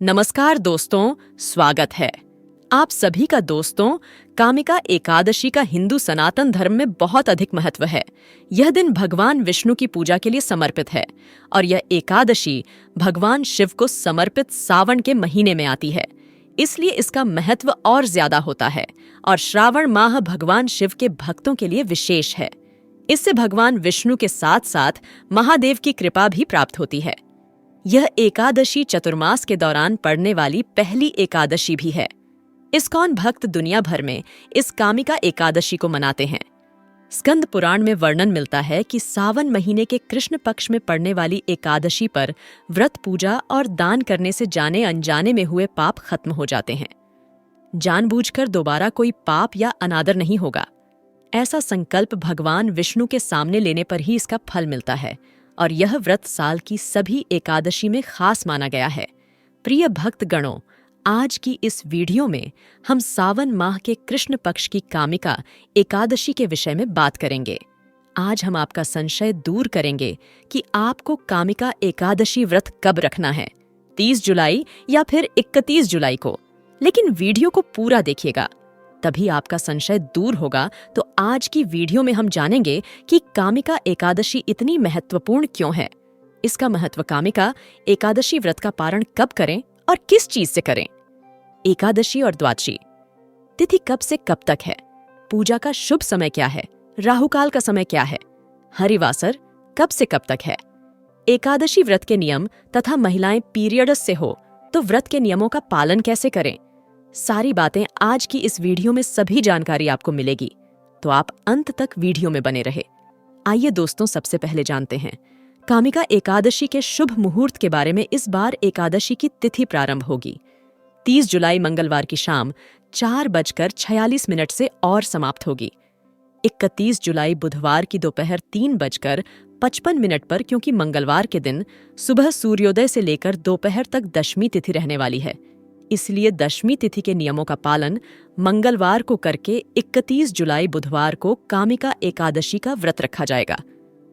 नमस्कार दोस्तों, स्वागत है आप सभी का दोस्तों। कामिका एकादशी का हिंदू सनातन धर्म में बहुत अधिक महत्व है। यह दिन भगवान विष्णु की पूजा के लिए समर्पित है और यह एकादशी भगवान शिव को समर्पित सावन के महीने में आती है, इसलिए इसका महत्व और ज्यादा होता है और श्रावण माह भगवान शिव के भक्तों के लिए विशेष है। इससे भगवान विष्णु के साथ साथ महादेव की कृपा भी प्राप्त होती है। यह एकादशी चतुर्मास के दौरान पड़ने वाली पहली एकादशी भी है। इस्कॉन भक्त दुनिया भर में इस कामिका एकादशी को मनाते हैं। स्कंद पुराण में वर्णन मिलता है कि सावन महीने के कृष्ण पक्ष में पड़ने वाली एकादशी पर व्रत पूजा और दान करने से जाने अनजाने में हुए पाप खत्म हो जाते हैं। जानबूझकर दोबारा कोई पाप या अनादर नहीं होगा। ऐसा संकल्प भगवान विष्णु के सामने लेने पर ही इसका फल मिलता है और यह व्रत साल की सभी एकादशी में खास माना गया है। प्रिय भक्त गणों, आज की इस वीडियो में हम सावन माह के कृष्ण पक्ष की कामिका एकादशी के विषय में बात करेंगे। आज हम आपका संशय दूर करेंगे कि आपको कामिका एकादशी व्रत कब रखना है, 30 जुलाई या फिर 31 जुलाई को। लेकिन वीडियो को पूरा देखिएगा, तभी आपका संशय दूर होगा। तो आज की वीडियो में हम जानेंगे कि कामिका एकादशी इतनी महत्वपूर्ण क्यों है, इसका महत्व, कामिका एकादशी व्रत का पारण कब करें और किस चीज से करें। एकादशी और द्वादशी तिथि कब से कब तक है, पूजा का शुभ समय क्या है, राहुकाल का समय क्या है, हरिवासर कब से कब तक है, एकादशी व्रत के नियम तथा महिलाएं पीरियड्स से हो तो व्रत के नियमों का पालन कैसे करें। सारी बातें आज की इस वीडियो में सभी जानकारी आपको मिलेगी, तो आप अंत तक वीडियो में बने रहे। आइए दोस्तों, सबसे पहले जानते हैं कामिका एकादशी के शुभ मुहूर्त के बारे में। इस बार एकादशी की तिथि प्रारंभ होगी 30 जुलाई मंगलवार की शाम 4:46 से और समाप्त होगी 31 जुलाई बुधवार की दोपहर 3:55 पर, क्योंकि मंगलवार के दिन सुबह सूर्योदय से लेकर दोपहर तक दशमी तिथि रहने वाली है, इसलिए दशमी तिथि के नियमों का पालन मंगलवार को करके 31 जुलाई बुधवार को कामिका एकादशी का व्रत रखा जाएगा।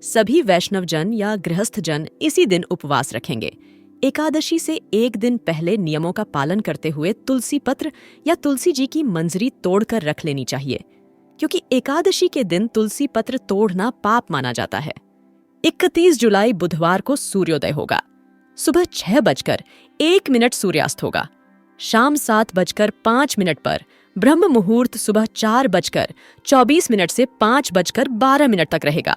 सभी वैष्णव जन या गृहस्थ जन इसी दिन उपवास रखेंगे। एकादशी से एक दिन पहले नियमों का पालन करते हुए तुलसी पत्र या तुलसी जी की मंजरी तोड़कर रख लेनी चाहिए, क्योंकि एकादशी के दिन तुलसी पत्र तोड़ना पाप माना जाता है। 31 जुलाई बुधवार को सूर्योदय होगा, सुबह 6:01 सूर्यास्त होगा, शाम 7:05 पर ब्रह्म मुहूर्त सुबह 4:24 से 5:12 तक रहेगा।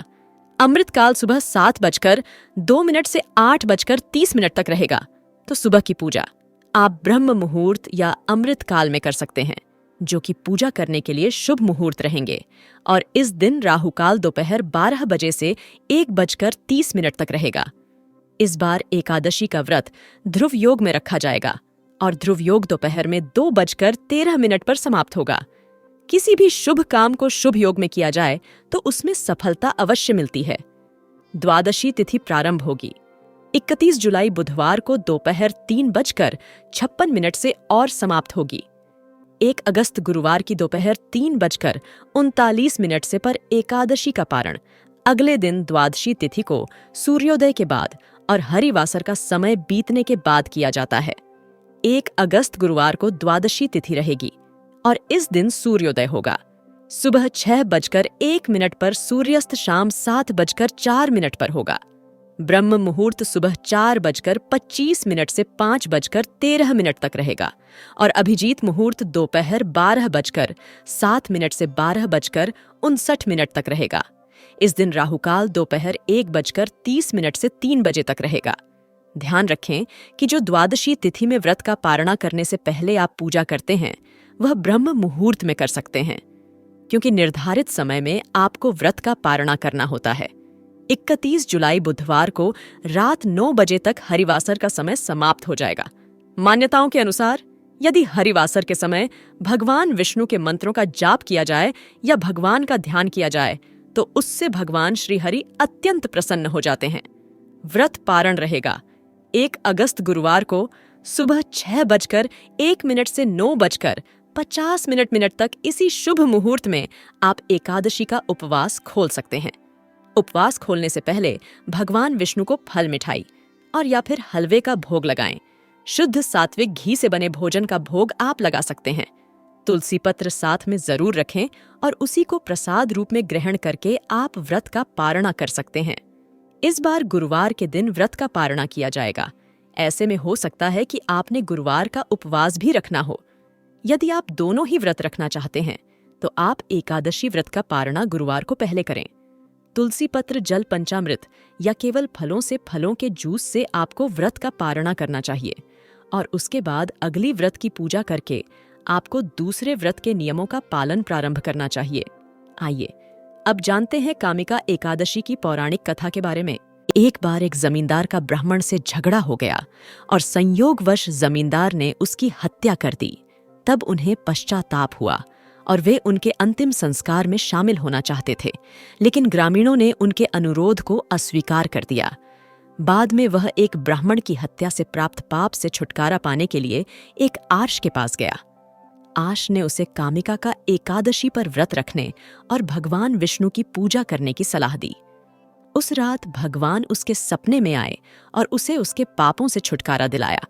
अमृतकाल सुबह 7:02 से 8:30 तक रहेगा। तो सुबह की पूजा आप ब्रह्म मुहूर्त या अमृतकाल में कर सकते हैं, जो कि पूजा करने के लिए शुभ मुहूर्त रहेंगे। और इस दिन राहुकाल दोपहर 12 बजे से 1:30 तक रहेगा। इस बार एकादशी का व्रत ध्रुव योग में रखा जाएगा और ध्रुव योग दोपहर में 2:13 पर समाप्त होगा। किसी भी शुभ काम को शुभ योग में किया जाए तो उसमें सफलता अवश्य मिलती है। द्वादशी तिथि प्रारंभ होगी 31 जुलाई बुधवार को दोपहर 3:56 से और समाप्त होगी 1 अगस्त गुरुवार की दोपहर 3:39 से पर एकादशी का पारण अगले दिन द्वादशी तिथि को सूर्योदय के बाद और हरिवासर का समय बीतने के बाद किया जाता है। 1 अगस्त गुरुवार को द्वादशी तिथि रहेगी और इस दिन सूर्योदय होगा सुबह 6:01 पर, सूर्यास्त शाम 7:04 पर होगा। ब्रह्म मुहूर्त सुबह 4:25 से 5:13 तक रहेगा और अभिजीत मुहूर्त दोपहर 12:07 से 12:59 तक रहेगा। इस दिन राहुकाल दोपहर 1:30 से 3 बजे तक रहेगा। ध्यान रखें कि जो द्वादशी तिथि में व्रत का पारणा करने से पहले आप पूजा करते हैं, वह ब्रह्म मुहूर्त में कर सकते हैं, क्योंकि निर्धारित समय में आपको व्रत का पारणा करना होता है। 31 जुलाई बुधवार को रात 9 बजे तक हरिवासर का समय समाप्त हो जाएगा। मान्यताओं के अनुसार यदि हरिवासर के समय भगवान विष्णु के मंत्रों का जाप किया जाए या भगवान का ध्यान किया जाए तो उससे भगवान श्री हरि अत्यंत प्रसन्न हो जाते हैं। व्रत पारण रहेगा 1 अगस्त गुरुवार को सुबह 6:01 से 9:50 तक। इसी शुभ मुहूर्त में आप एकादशी का उपवास खोल सकते हैं। उपवास खोलने से पहले भगवान विष्णु को फल मिठाई और या फिर हलवे का भोग लगाएं। शुद्ध सात्विक घी से बने भोजन का भोग आप लगा सकते हैं। तुलसी पत्र साथ में जरूर रखें और उसी को प्रसाद रूप में ग्रहण करके आप व्रत का पारणा कर सकते हैं। इस बार गुरुवार के दिन व्रत का पारणा किया जाएगा। ऐसे में हो सकता है कि आपने गुरुवार का उपवास भी रखना हो। यदि आप दोनों ही व्रत रखना चाहते हैं तो आप एकादशी व्रत का पारणा गुरुवार को पहले करें। तुलसी पत्र जल पंचामृत या केवल फलों से फलों के जूस से आपको व्रत का पारणा करना चाहिए और उसके बाद अगली व्रत की पूजा करके आपको दूसरे व्रत के नियमों का पालन प्रारंभ करना चाहिए। आइए अब जानते हैं कामिका एकादशी की पौराणिक कथा के बारे में। एक बार एक जमींदार का ब्राह्मण से झगड़ा हो गया और संयोगवश जमींदार ने उसकी हत्या कर दी। तब उन्हें पश्चाताप हुआ और वे उनके अंतिम संस्कार में शामिल होना चाहते थे, लेकिन ग्रामीणों ने उनके अनुरोध को अस्वीकार कर दिया। बाद में वह एक ब्राह्मण की हत्या से प्राप्त पाप से छुटकारा पाने के लिए एक आर्ष के पास गया। आर्ष ने उसे कामिका का एकादशी पर व्रत रखने और भगवान विष्णु की पूजा करने की सलाह दी। उस रात भगवान उसके सपने में आए और उसे उसके पापों से छुटकारा दिलाया।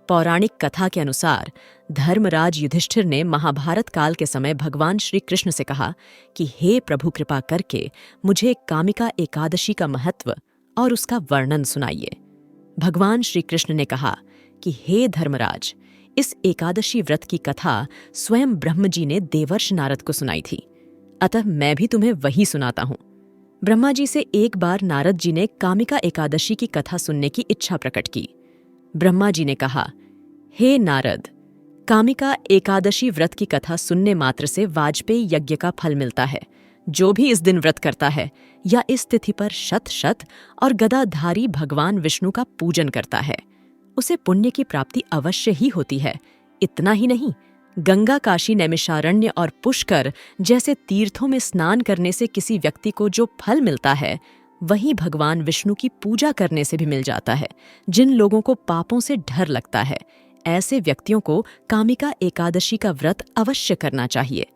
पौराणिक कथा के अनुसार धर्मराज युधिष्ठिर ने महाभारत काल के समय भगवान श्री कृष्ण से कहा कि हे प्रभु, कृपा करके मुझे कामिका एकादशी का महत्व और उसका वर्णन सुनाइए। भगवान श्री कृष्ण ने कहा कि हे धर्मराज, इस एकादशी व्रत की कथा स्वयं ब्रह्म जी ने देवर्षि नारद को सुनाई थी, अतः मैं भी तुम्हें वही सुनाता हूँ। ब्रह्मा जी से एक बार नारद जी ने कामिका एकादशी की कथा सुनने की इच्छा प्रकट की। ब्रह्मा जी ने कहा, हे नारद, कामिका एकादशी व्रत की कथा सुनने मात्र से वाजपेयी यज्ञ का फल मिलता है। जो भी इस दिन व्रत करता है या इस तिथि पर शत शत और गदाधारी भगवान विष्णु का पूजन करता है, उसे पुण्य की प्राप्ति अवश्य ही होती है। इतना ही नहीं, गंगा, काशी, नैमिषारण्य और पुष्कर जैसे तीर्थों में स्नान करने से किसी व्यक्ति को जो फल मिलता है, वही भगवान विष्णु की पूजा करने से भी मिल जाता है। जिन लोगों को पापों से डर लगता है, ऐसे व्यक्तियों को कामिका एकादशी का व्रत अवश्य करना चाहिए।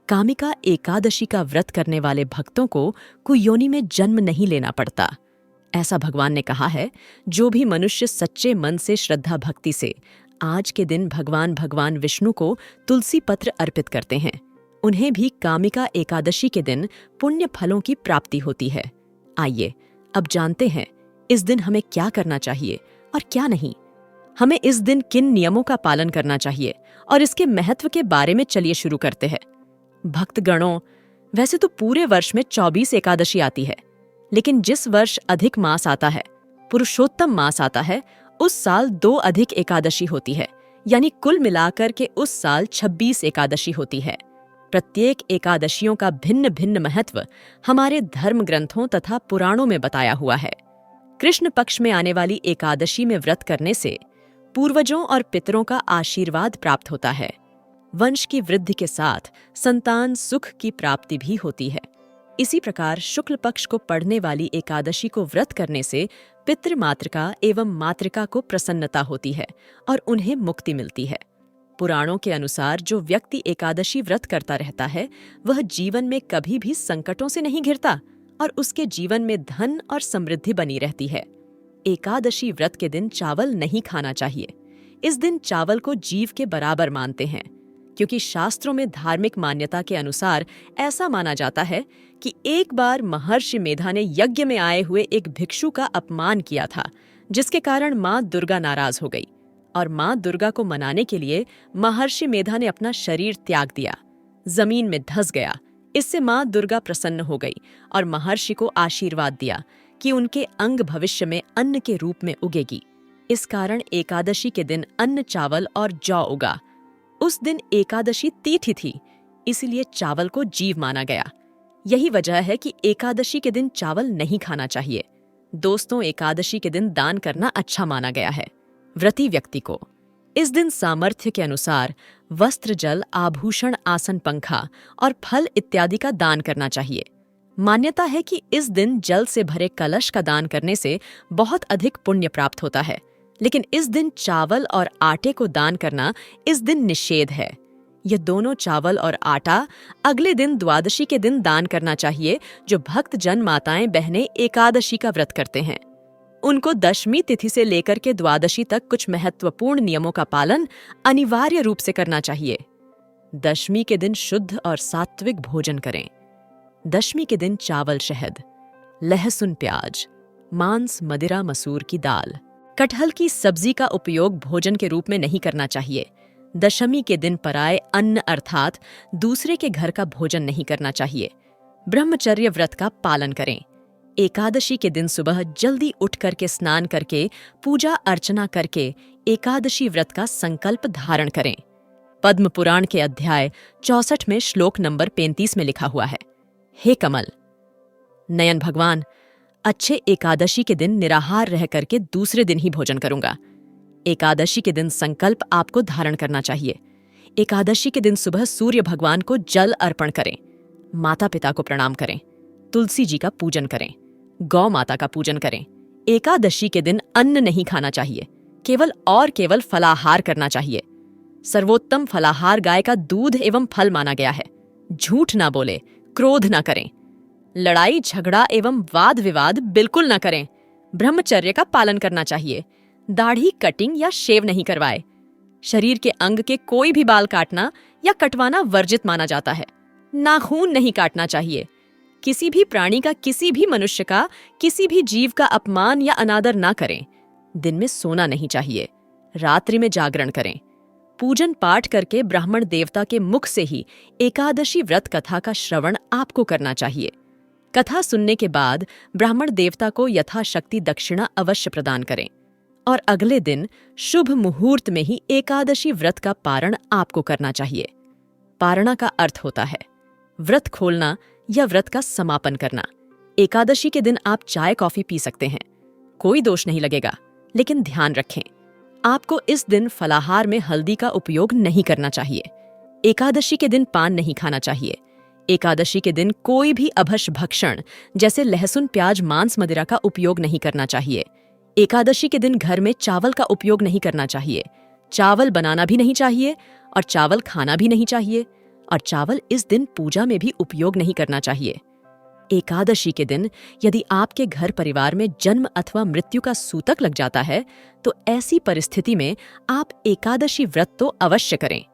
कामिका एकादशी का व्रत करने वाले भक्तों को कुयोनि में जन्म नहीं लेना पड़ता। ऐसा भगवान ने कहा है। जो भी मनुष्य सच्चे मन से श्रद्धा भक्ति से आज के दिन भगवान विष्णु को तुलसी पत्र अर्पित करते हैं, उन्हें भी कामिका एकादशी के दिन पुण्य फलों की प्राप्ति होती है। आइए अब जानते हैं इस दिन हमें क्या करना चाहिए और क्या नहीं। हमें इस दिन किन नियमों का पालन करना चाहिए और इसके महत्व के बारे में चलिए शुरू करते हैं। भक्तगणों, वैसे तो पूरे वर्ष में 24 एकादशी आती है, लेकिन जिस वर्ष अधिक मास आता है, पुरुषोत्तम मास आता है, उस साल 2 अधिक एकादशी होती है, यानी कुल मिलाकर के उस साल 26 एकादशी होती है। प्रत्येक एकादशियों का भिन्न भिन्न महत्व हमारे धर्म ग्रंथों तथा पुराणों में बताया हुआ है। कृष्ण पक्ष में आने वाली एकादशी में व्रत करने से पूर्वजों और पितरों का आशीर्वाद प्राप्त होता है। वंश की वृद्धि के साथ संतान सुख की प्राप्ति भी होती है। इसी प्रकार शुक्ल पक्ष को पड़ने वाली एकादशी को व्रत करने से पितृमातृका एवं मातृका को प्रसन्नता होती है और उन्हें मुक्ति मिलती है। पुराणों के अनुसार जो व्यक्ति एकादशी व्रत करता रहता है, वह जीवन में कभी भी संकटों से नहीं घिरता और उसके जीवन में धन और समृद्धि बनी रहती है। एकादशी व्रत के दिन चावल नहीं खाना चाहिए। इस दिन चावल को जीव के बराबर मानते हैं, क्योंकि शास्त्रों में धार्मिक मान्यता के अनुसार ऐसा माना जाता है कि एक बार महर्षि मेधा ने यज्ञ में आए हुए एक भिक्षु का अपमान किया था, जिसके कारण माँ दुर्गा नाराज हो गई और माँ दुर्गा को मनाने के लिए महर्षि मेधा ने अपना शरीर त्याग दिया, जमीन में धंस गया। इससे माँ दुर्गा प्रसन्न हो गई और महर्षि को आशीर्वाद दिया कि उनके अंग भविष्य में अन्न के रूप में उगेगी। इस कारण एकादशी के दिन अन्न, चावल और जौ उगा। उस दिन एकादशी तिथि थी, इसलिए चावल को जीव माना गया। यही वजह है कि एकादशी के दिन चावल नहीं खाना चाहिए। दोस्तों, एकादशी के दिन दान करना अच्छा माना गया है। व्रती व्यक्ति को इस दिन सामर्थ्य के अनुसार वस्त्र, जल, आभूषण, आसन, पंखा और फल इत्यादि का दान करना चाहिए। मान्यता है कि इस दिन जल से भरे कलश का दान करने से बहुत अधिक पुण्य प्राप्त होता है, लेकिन इस दिन चावल और आटे को दान करना इस दिन निषेध है। ये दोनों चावल और आटा अगले दिन द्वादशी के दिन दान करना चाहिए, जो भक्त जन, माताएं, बहनें एकादशी का व्रत करते हैं। उनको दशमी तिथि से लेकर के द्वादशी तक कुछ महत्वपूर्ण नियमों का पालन अनिवार्य रूप से करना चाहिए। दशमी के दिन शुद्ध और सात्विक भोजन करें। दशमी के दिन चावल शहद, लहसुन प्याज, मांस मदिरा मसूर की दाल, कटहल की सब्जी का उपयोग भोजन के रूप में नहीं करना चाहिए। दशमी के दिन पराये अन्न अर्थात दूसरे के घर का भोजन नहीं करना चाहिए। ब्रह्मचर्य व्रत का पालन करें। एकादशी के दिन सुबह जल्दी उठ करके स्नान करके पूजा अर्चना करके एकादशी व्रत का संकल्प धारण करें। पद्म पुराण के अध्याय 64 में श्लोक नंबर 35 में लिखा हुआ है, हे कमल नयन भगवान, अच्छे एकादशी के दिन निराहार रह करके दूसरे दिन ही भोजन करूंगा। एकादशी के दिन संकल्प आपको धारण करना चाहिए। एकादशी के दिन सुबह सूर्य भगवान को जल अर्पण करें, माता पिता को प्रणाम करें, तुलसी जी का पूजन करें, गौ माता का पूजन करें। एकादशी के दिन अन्न नहीं खाना चाहिए, केवल फलाहार करना चाहिए। सर्वोत्तम फलाहार गाय का दूध एवं फल माना गया है। झूठ ना बोले, क्रोध ना करें, लड़ाई झगड़ा एवं वाद विवाद बिल्कुल ना करें। ब्रह्मचर्य का पालन करना चाहिए। दाढ़ी कटिंग या शेव नहीं करवाए। शरीर के अंग के कोई भी बाल काटना या कटवाना वर्जित माना जाता है। नाखून नहीं काटना चाहिए। किसी भी प्राणी का, किसी भी मनुष्य का, किसी भी जीव का अपमान या अनादर ना करें। दिन में सोना नहीं चाहिए। रात्रि में जागरण करें। पूजन पाठ करके ब्राह्मण देवता के मुख से ही एकादशी व्रत कथा का श्रवण आपको करना चाहिए। कथा सुनने के बाद ब्राह्मण देवता को यथाशक्ति दक्षिणा अवश्य प्रदान करें और अगले दिन शुभ मुहूर्त में ही एकादशी व्रत का पारण आपको करना चाहिए। पारणा का अर्थ होता है व्रत खोलना या व्रत का समापन करना। एकादशी के दिन आप चाय कॉफी पी सकते हैं, कोई दोष नहीं लगेगा, लेकिन ध्यान रखें आपको इस दिन फलाहार में हल्दी का उपयोग नहीं करना चाहिए। एकादशी के दिन पान नहीं खाना चाहिए। एकादशी के दिन कोई भी अभश भक्षण जैसे लहसुन प्याज मांस मदिरा का उपयोग नहीं करना चाहिए। एकादशी के दिन घर में चावल का उपयोग नहीं करना चाहिए। चावल बनाना भी नहीं चाहिए और चावल खाना भी नहीं चाहिए, और चावल इस दिन पूजा में भी उपयोग नहीं करना चाहिए। एकादशी के दिन यदि आपके घर परिवार में जन्म अथवा मृत्यु का सूतक लग जाता है तो ऐसी परिस्थिति में आप एकादशी व्रत तो अवश्य करें।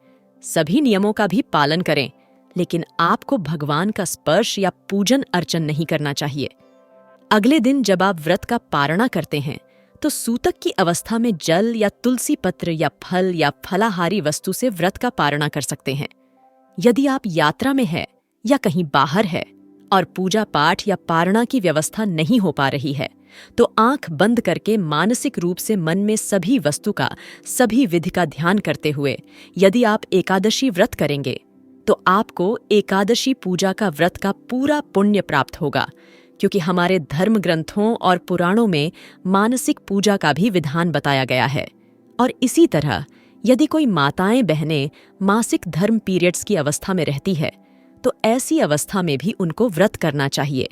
सभी नियमों का भी पालन करें, लेकिन आपको भगवान का स्पर्श या पूजन अर्चन नहीं करना चाहिए। अगले दिन जब आप व्रत का पारणा करते हैं तो सूतक की अवस्था में जल या तुलसी पत्र या फल या फलाहारी वस्तु से व्रत का पारणा कर सकते हैं। यदि आप यात्रा में है या कहीं बाहर है और पूजा पाठ या पारणा की व्यवस्था नहीं हो पा रही है तो आंख बंद करके मानसिक रूप से मन में सभी वस्तु का, सभी विधि का ध्यान करते हुए यदि आप एकादशी व्रत करेंगे तो आपको एकादशी पूजा का व्रत का पूरा पुण्य प्राप्त होगा, क्योंकि हमारे धर्म ग्रंथों और पुराणों में मानसिक पूजा का भी विधान बताया गया है। और इसी तरह यदि कोई माताएं बहनें मासिक धर्म पीरियड्स की अवस्था में रहती है तो ऐसी अवस्था में भी उनको व्रत करना चाहिए।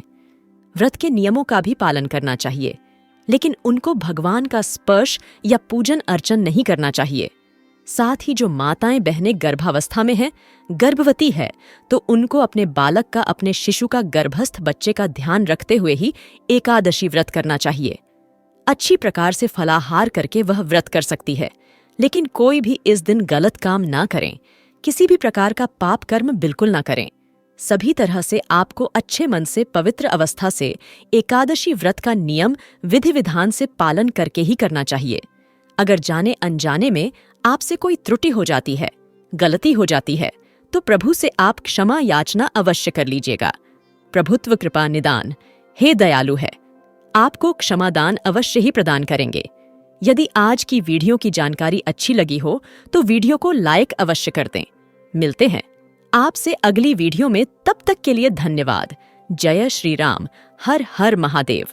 व्रत के नियमों का भी पालन करना चाहिए, लेकिन उनको भगवान का स्पर्श या पूजन अर्चन नहीं करना चाहिए। साथ ही जो माताएं बहनें गर्भावस्था में हैं, गर्भवती है, तो उनको अपने बालक का, अपने शिशु का, गर्भस्थ बच्चे का ध्यान रखते हुए ही एकादशी व्रत करना चाहिए। अच्छी प्रकार से फलाहार करके वह व्रत कर सकती है, लेकिन कोई भी इस दिन गलत काम ना करें। किसी भी प्रकार का पाप कर्म बिल्कुल ना करें। सभी तरह से आपको अच्छे मन से, पवित्र अवस्था से एकादशी व्रत का नियम विधि विधान से पालन करके ही करना चाहिए। अगर जाने अनजाने में आपसे कोई त्रुटि हो जाती है, गलती हो जाती है, तो प्रभु से आप क्षमा याचना अवश्य कर लीजिएगा। प्रभुत्व कृपा निदान हे दयालु है, आपको क्षमादान अवश्य ही प्रदान करेंगे। यदि आज की वीडियो की जानकारी अच्छी लगी हो तो वीडियो को लाइक अवश्य कर दें। मिलते हैं आपसे अगली वीडियो में, तब तक के लिए धन्यवाद। जय श्री राम। हर हर महादेव।